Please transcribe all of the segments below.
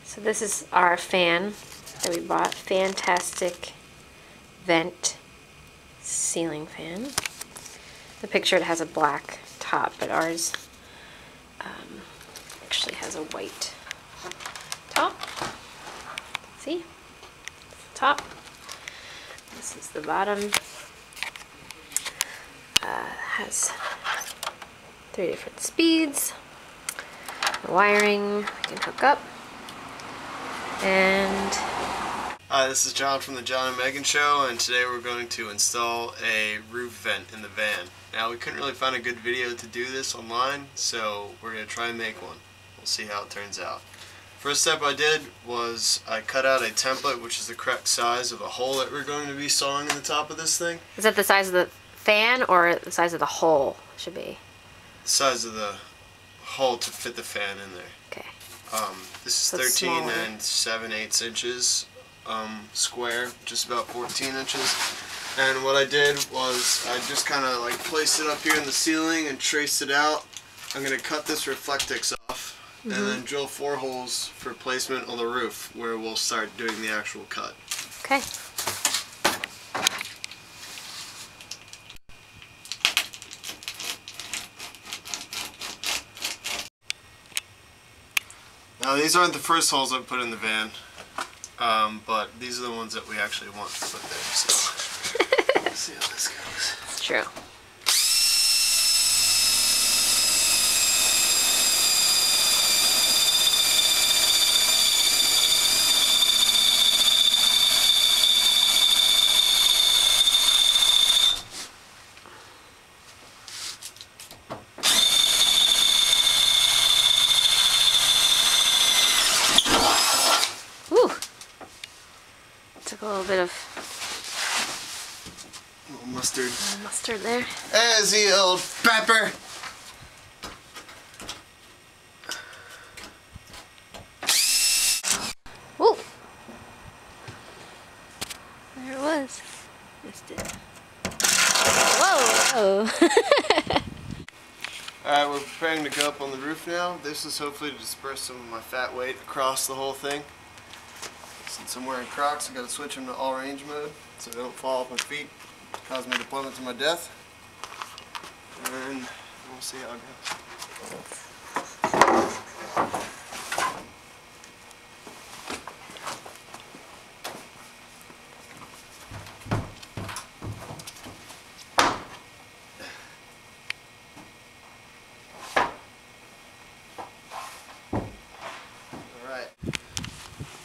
So this is our fan that we bought. Fantastic vent ceiling fan. The picture, it has a black top, but ours actually has a white top. See? Top. This is the bottom. Has 3 different speeds. The wiring I can hook up. And hi, this is John from the John and Megan Show, and today we're going to install a roof vent in the van. Now, we couldn't really find a good video to do this online, so we're going to try and make one. We'll see how it turns out. First step I did was I cut out a template, which is the correct size of the hole that we're going to be sawing in the top of this thing. is that the size of the fan or the size of the hole should be? The size of the hole to fit the fan in there. Okay. This is So 13 smaller. and 7/8 inches square, just about 14 inches. And what I did was I just kind of like placed it up here in the ceiling and traced it out. I'm going to cut this Reflectix off and then drill 4 holes for placement on the roof where we'll start doing the actual cut. Okay. Now, these aren't the first holes I put in the van, but these are the ones that we actually want to put there. So let's see how this goes. It's true. Whew. Took a little bit of Mustard. mustard there. As the old pepper. Whoa! There it was. Missed it. Whoa! Alright, we're preparing to go up on the roof now. This is hopefully to disperse some of my fat weight across the whole thing. Since I'm wearing Crocs, I gotta switch them to all range mode so they don't fall off my feet, cause me to plummet to my death. And we'll see how it goes.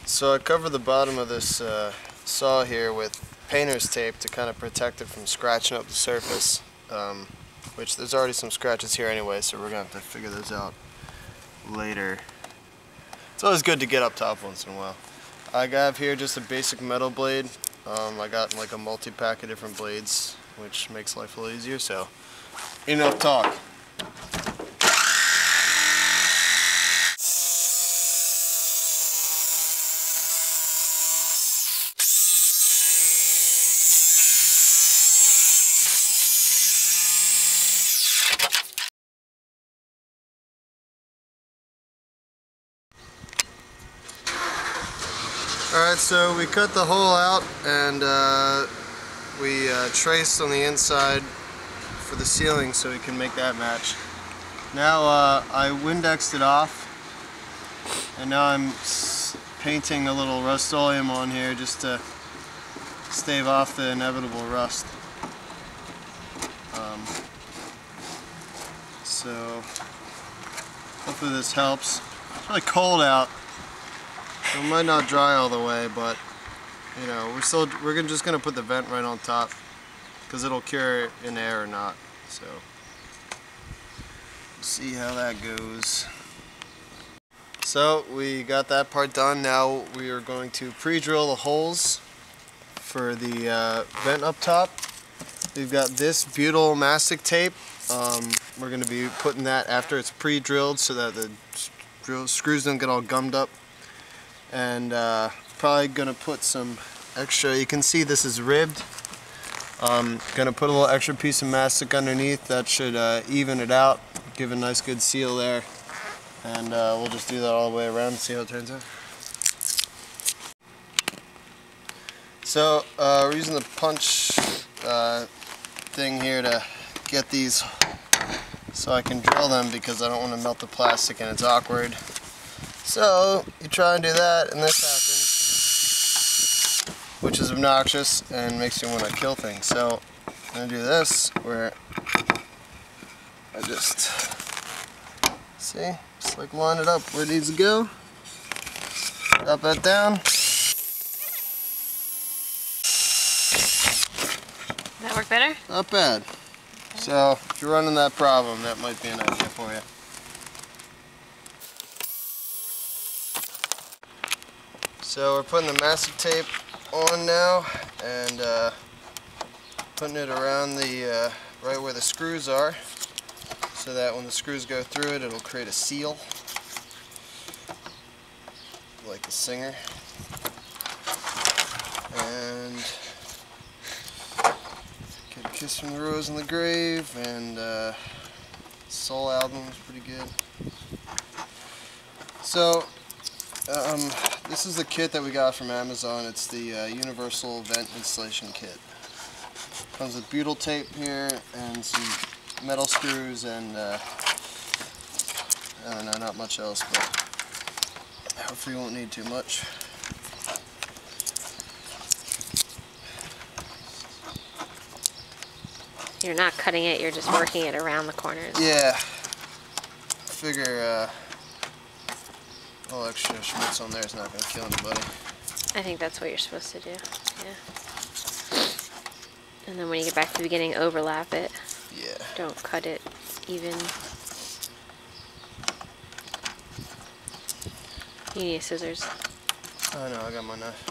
So I cover the bottom of this saw here with painter's tape to kind of protect it from scratching up the surface, which there's already some scratches here anyway, so we're going to have to figure those out later. It's always good to get up top once in a while. I have here just a basic metal blade. I got like a multi-pack of different blades, which makes life a little easier, so enough talk. Alright, so we cut the hole out and we traced on the inside for the ceiling so we can make that match. Now I Windexed it off, and now I'm painting a little Rust-Oleum on here just to stave off the inevitable rust. So hopefully this helps. It's really cold out. It might not dry all the way, but you know, we're just gonna put the vent right on top because it'll cure in air or not. So we'll see how that goes. So we got that part done. Now we are going to pre-drill the holes for the vent up top. We've got this butyl mastic tape. We're going to be putting that after it's pre-drilled so that the screws don't get all gummed up. And probably going to put some extra, you can see this is ribbed. Going to put a little extra piece of mastic underneath. That should even it out, give a nice good seal there. And we'll just do that all the way around and see how it turns out. So we're using the punch thing here to get these so I can drill them because I don't want to melt the plastic and it's awkward. So you try and do that and this happens, which is obnoxious and makes you want to kill things. So I'm going to do this where I just, see, just like line it up where it needs to go, drop that down. That work better? Not bad. So if you're running that problem, that might be an idea for you. So we're putting the masking tape on now and putting it around the right where the screws are, so that when the screws go through it, it'll create a seal, like the Singer. And get Kiss from the Rose in the Grave, and Soul album is pretty good. So this is the kit that we got from Amazon. It's the Universal Vent Installation Kit. Comes with butyl tape here and some metal screws and I don't know, not much else, but hopefully you won't need too much. You're not cutting it, you're just working it around the corners. Yeah. Figure all extra schmutz on there is not going to kill anybody. I think that's what you're supposed to do. Yeah. And then when you get back to the beginning, overlap it. Yeah. Don't cut it even. You need scissors. Oh no, I got my knife.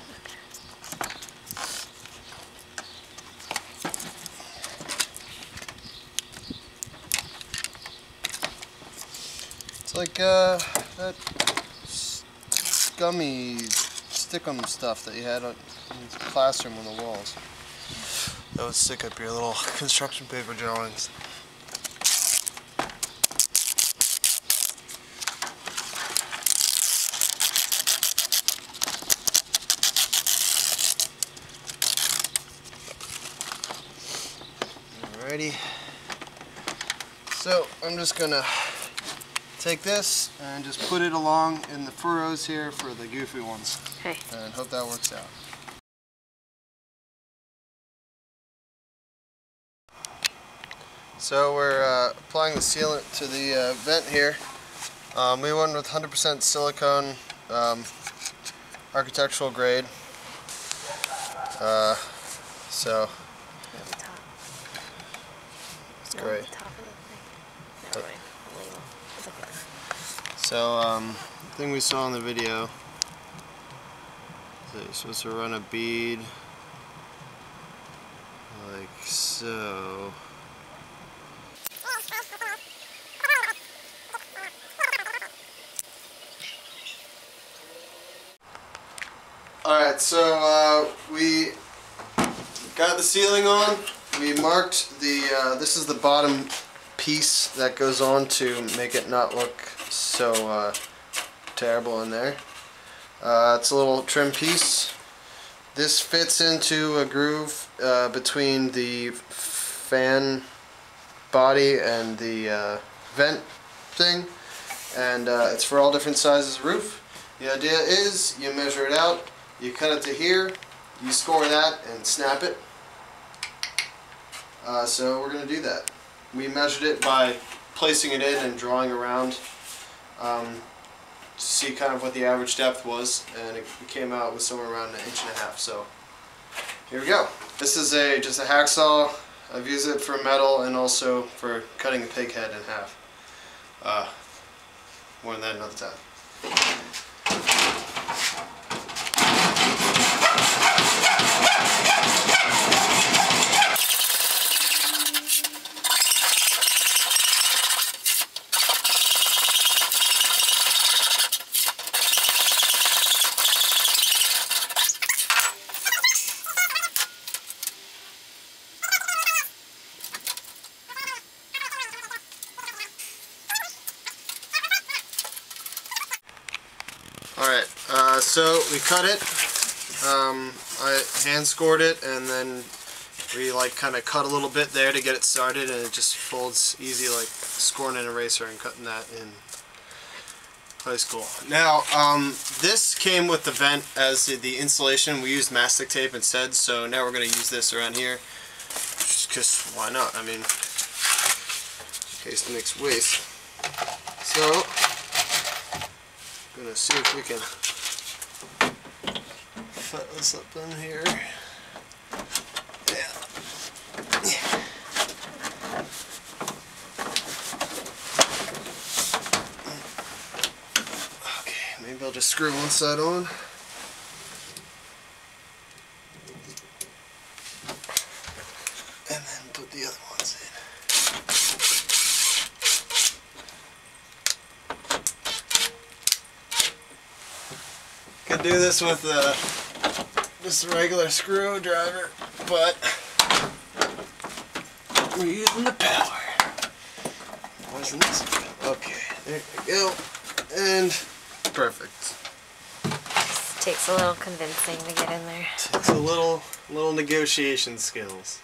It's like that scummy stickum stuff that you had in the classroom on the walls. That would stick up your little construction paper drawings. Alrighty. So I'm just gonna take this and just put it along in the furrows here for the goofy ones. Okay. And hope that works out. So we're applying the sealant to the vent here. We went with 100% silicone, architectural grade. So it's great. So the thing we saw in the video is that you're supposed to run a bead like so. Alright, so we got the sealing on. We marked the, this is the bottom piece that goes on to make it not look so terrible in there. It's a little trim piece. This fits into a groove between the fan body and the vent thing, and it's for all different sizes of roof. The idea is you measure it out, you cut it to here, you score that and snap it. So we're going to do that. We measured it by placing it in and drawing around to see kind of what the average depth was, and it came out with somewhere around 1.5 inches. So here we go. This is just a hacksaw. I've used it for metal and also for cutting a pig head in half. More than that another time. Alright, so we cut it I hand scored it, and then we like kind of cut a little bit there to get it started, and it just folds easy, like scoring an eraser and cutting that in high school. Now, this came with the vent as the insulation. We used mastic tape instead, so now we're going to use this around here, just because why not? I mean, in case it makes waste. So, I'm going to see if we can fit this up in here. Maybe I'll just screw one side on. And then put the other ones in. Could do this with just a regular screwdriver, but we're using the power. Wasn't this? Okay, there we go. And perfect. Takes a little convincing to get in there. Takes a little negotiation skills.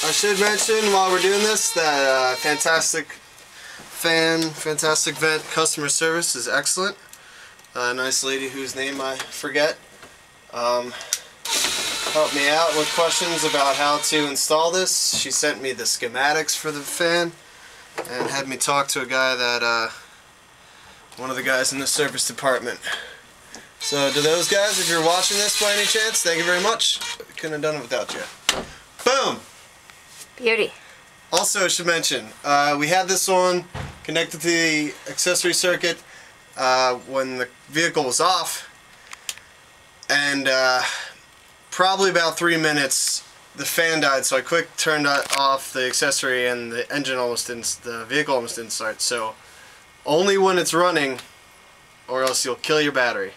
I should mention while we're doing this that fantastic vent customer service is excellent. A nice lady whose name I forget helped me out with questions about how to install this. She sent me the schematics for the fan and had me talk to a guy that, one of the guys in the service department. So to those guys, if you're watching this by any chance, thank you very much. We couldn't have done it without you. Boom! Beauty. Also, I should mention, we had this on connected to the accessory circuit when the vehicle was off, and probably about 3 minutes the fan died, so I quick turned off the accessory, and the vehicle almost didn't start. So only when it's running, or else you'll kill your battery.